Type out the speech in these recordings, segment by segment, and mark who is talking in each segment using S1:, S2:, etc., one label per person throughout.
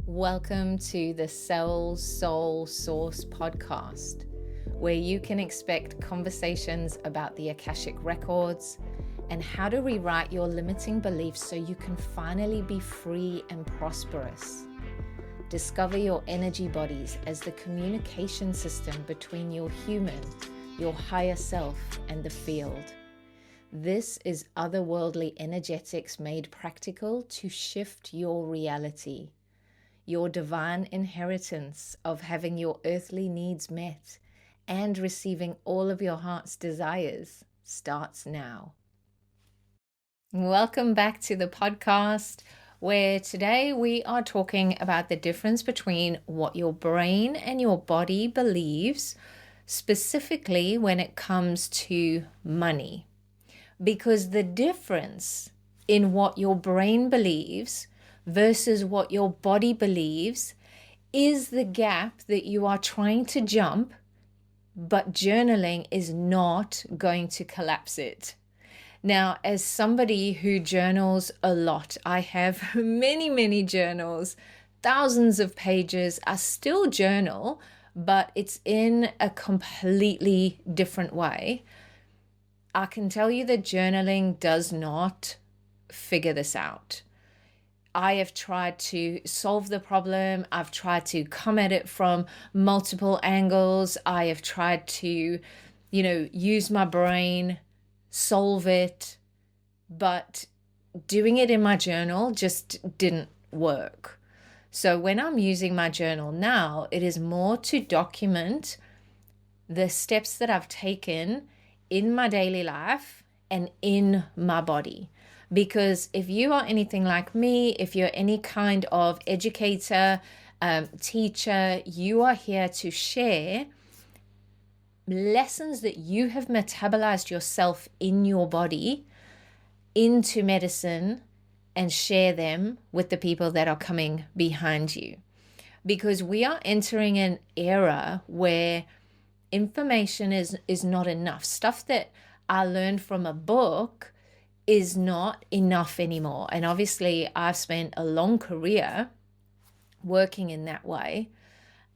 S1: Welcome to the Cell Soul Source podcast, where you can expect conversations about the Akashic records and how to rewrite your limiting beliefs so you can finally be free and prosperous. Discover your energy bodies as the communication system between your human, your higher self, and the field. This is otherworldly energetics made practical to shift your reality. Your divine inheritance of having your earthly needs met and receiving all of your heart's desires starts now. Welcome back to the podcast, where today we are talking about the difference between what your brain and your body believes, specifically when it comes to money. Because the difference in what your brain believes versus what your body believes is the gap that you are trying to jump, but journaling is not going to collapse it. Now, as somebody who journals a lot, I have many journals, thousands of pages. I still journal, but it's in a completely different way. I can tell you that journaling does not figure this out. I have tried to solve the problem. I've tried to come at it from multiple angles. I have tried to, use my brain, solve it, but doing it in my journal just didn't work. So when I'm using my journal now, it is more to document the steps that I've taken in my daily life and in my body. Because if you are anything like me, if you're any kind of educator, teacher, you are here to share lessons that you have metabolized yourself in your body into medicine and share them with the people that are coming behind you. Because we are entering an era where information is not enough. Stuff that I learned from a book is not enough anymore. And obviously I've spent a long career working in that way.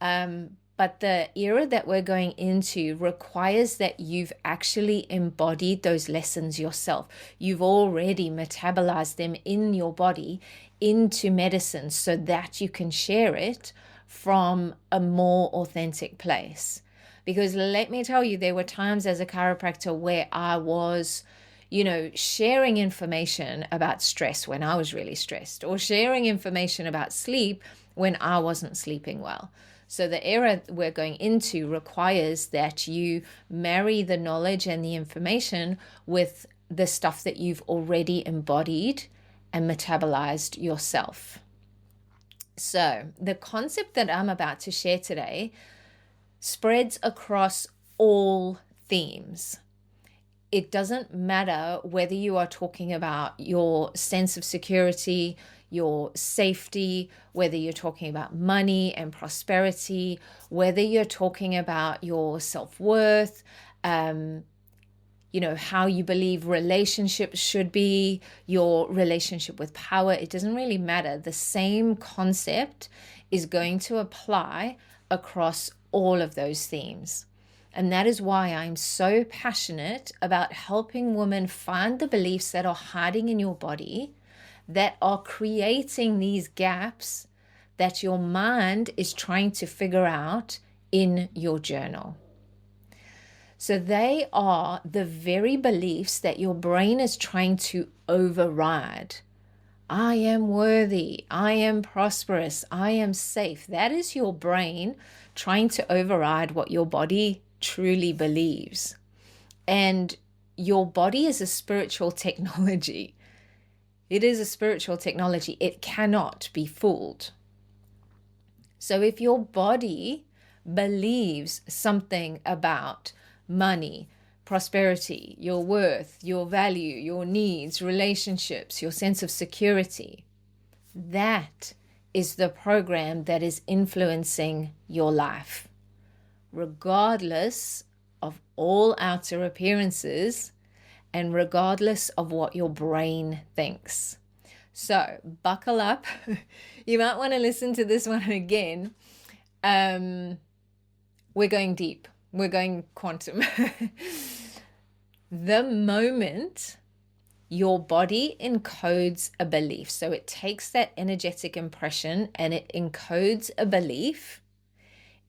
S1: But the era that we're going into requires that you've actually embodied those lessons yourself. You've already metabolized them in your body into medicine so that you can share it from a more authentic place. Because let me tell you, there were times as a chiropractor where I was sharing information about stress when I was really stressed, or sharing information about sleep when I wasn't sleeping well. So the era we're going into requires that you marry the knowledge and the information with the stuff that you've already embodied and metabolized yourself. So the concept that I'm about to share today spreads across all themes. It doesn't matter whether you are talking about your sense of security, your safety, whether you're talking about money and prosperity, whether you're talking about your self-worth, how you believe relationships should be, your relationship with power. It doesn't really matter. The same concept is going to apply across all of those themes. And that is why I'm so passionate about helping women find the beliefs that are hiding in your body, that are creating these gaps that your mind is trying to figure out in your journal. So they are the very beliefs that your brain is trying to override. I am worthy. I am prosperous. I am safe. That is your brain trying to override what your body truly believes. And your body is a spiritual technology. It is a spiritual technology. It cannot be fooled. So if your body believes something about money, prosperity, your worth, your value, your needs, relationships, your sense of security, that is the program that is influencing your life. Regardless of all outer appearances and regardless of what your brain thinks. So buckle up. You might want to listen to this one again. We're going deep. We're going quantum. The moment your body encodes a belief, so it takes that energetic impression and it encodes a belief,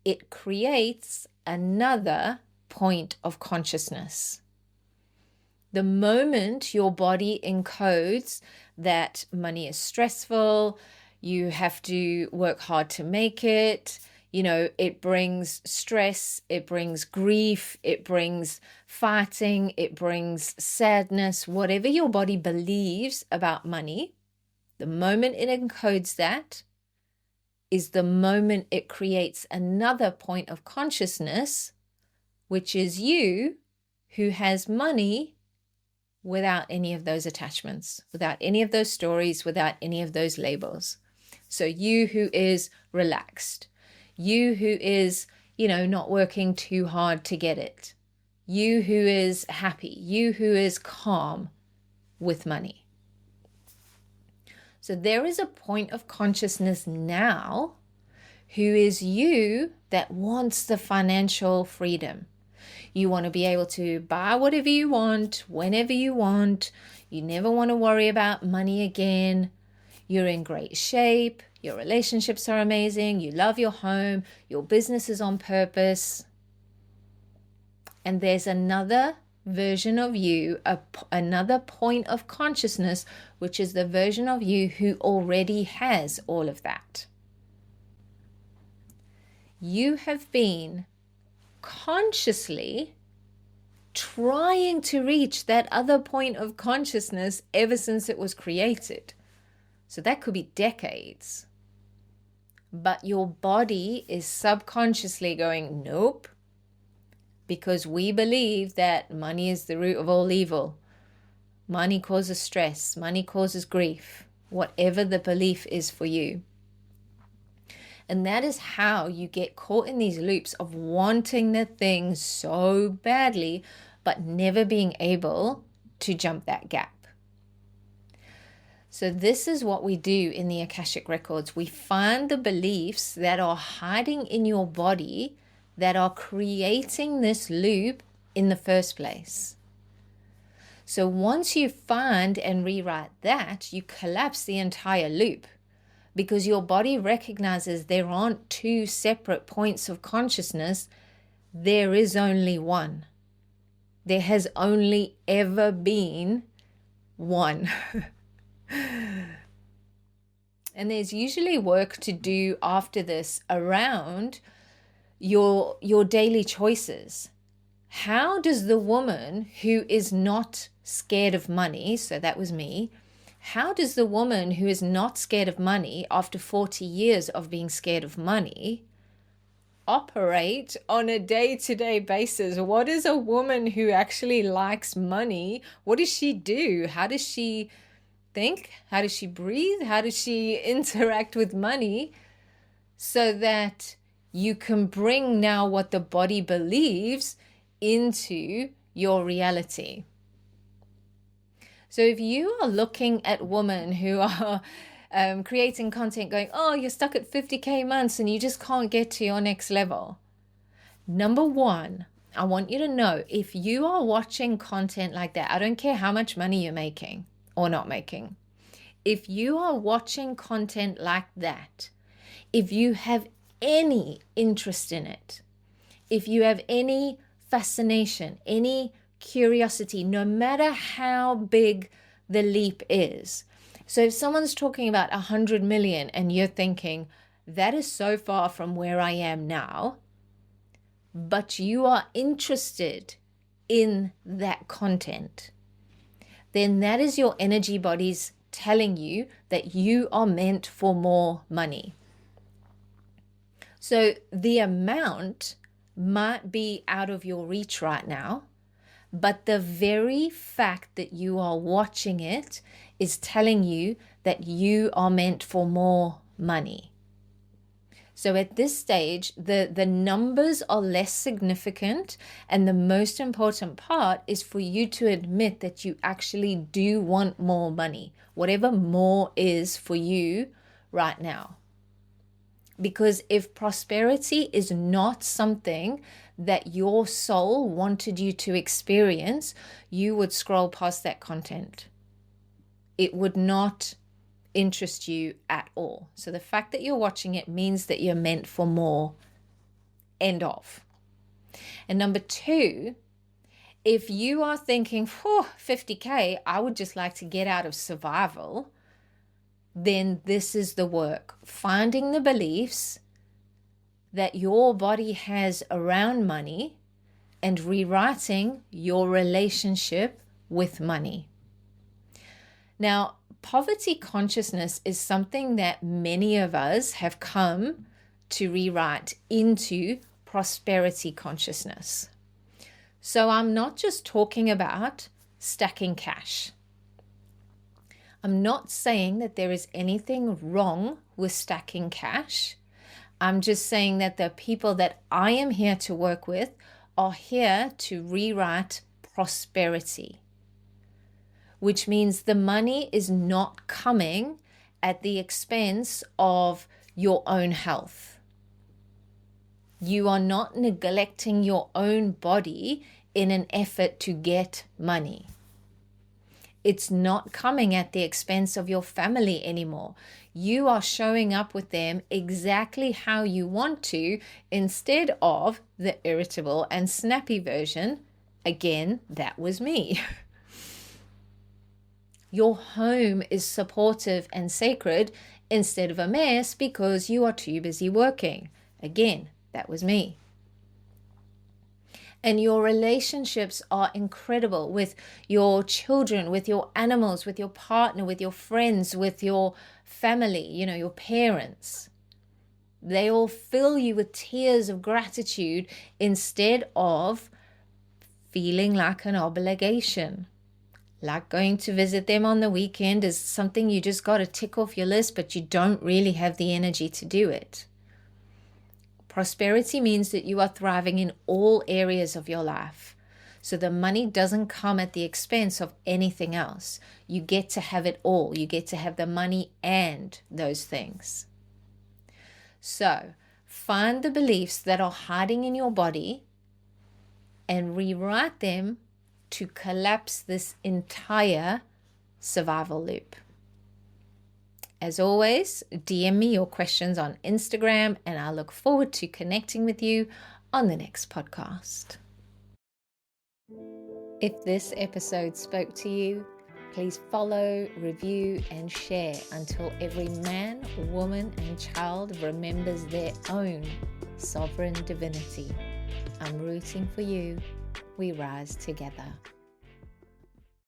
S1: it creates another point of consciousness. The moment your body encodes that money is stressful, you have to work hard to make it, it brings stress, it brings grief, it brings fighting, it brings sadness, whatever your body believes about money, the moment it encodes that is the moment it creates another point of consciousness, which is you who has money without any of those attachments, without any of those stories, without any of those labels. So you who is relaxed, you who is, not working too hard to get it, you who is happy, you who is calm with money. So there is a point of consciousness now who is you that wants the financial freedom. You want to be able to buy whatever you want, whenever you want. You never want to worry about money again. You're in great shape. Your relationships are amazing. You love your home. Your business is on purpose. And there's another version of you, another point of consciousness, which is the version of you who already has all of that. You have been consciously trying to reach that other point of consciousness ever since it was created. So that could be decades. But your body is subconsciously going, nope, because we believe that money is the root of all evil. Money causes stress, money causes grief, whatever the belief is for you. And that is how you get caught in these loops of wanting the thing so badly, but never being able to jump that gap. So this is what we do in the Akashic Records. We find the beliefs that are hiding in your body that are creating this loop in the first place. So once you find and rewrite that, you collapse the entire loop, because your body recognizes there aren't two separate points of consciousness. There is only one. There has only ever been one. And there's usually work to do after this around your daily choices. How does the woman who is not scared of money, so that was me, how does the woman who is not scared of money after 40 years of being scared of money operate on a day-to-day basis? What is a woman who actually likes money? What does she do? How does she think? How does she breathe? How does she interact with money so that you can bring now what the body believes into your reality? So if you are looking at women who are creating content going, oh, you're stuck at 50K months and you just can't get to your next level. Number one, I want you to know, if you are watching content like that, I don't care how much money you're making or not making. If you are watching content like that, if you have any interest in it, if you have any fascination, any curiosity, no matter how big the leap is. So if someone's talking about 100 million and you're thinking, that is so far from where I am now, but you are interested in that content, then that is your energy bodies telling you that you are meant for more money. So the amount might be out of your reach right now, but the very fact that you are watching it is telling you that you are meant for more money. So at this stage, the numbers are less significant, and the most important part is for you to admit that you actually do want more money, whatever more is for you right now. Because if prosperity is not something that your soul wanted you to experience, you would scroll past that content. It would not interest you at all. So the fact that you're watching it means that you're meant for more. End of. And number two, if you are thinking, 50K, I would just like to get out of survival, then this is the work. Finding the beliefs that your body has around money and rewriting your relationship with money. Now, poverty consciousness is something that many of us have come to rewrite into prosperity consciousness. So I'm not just talking about stacking cash. I'm not saying that there is anything wrong with stacking cash. I'm just saying that the people that I am here to work with are here to rewrite prosperity, which means the money is not coming at the expense of your own health. You are not neglecting your own body in an effort to get money. It's not coming at the expense of your family anymore. You are showing up with them exactly how you want to, instead of the irritable and snappy version. Again, that was me. Your home is supportive and sacred instead of a mess because you are too busy working. Again, that was me. And your relationships are incredible with your children, with your animals, with your partner, with your friends, with your family, your parents. They all fill you with tears of gratitude instead of feeling like an obligation. Like going to visit them on the weekend is something you just got to tick off your list, but you don't really have the energy to do it. Prosperity means that you are thriving in all areas of your life. So the money doesn't come at the expense of anything else. You get to have it all. You get to have the money and those things. So find the beliefs that are hiding in your body and rewrite them to collapse this entire survival loop. As always, DM me your questions on Instagram, and I look forward to connecting with you on the next podcast. If this episode spoke to you, please follow, review, and share until every man, woman, and child remembers their own sovereign divinity. I'm rooting for you. We rise together.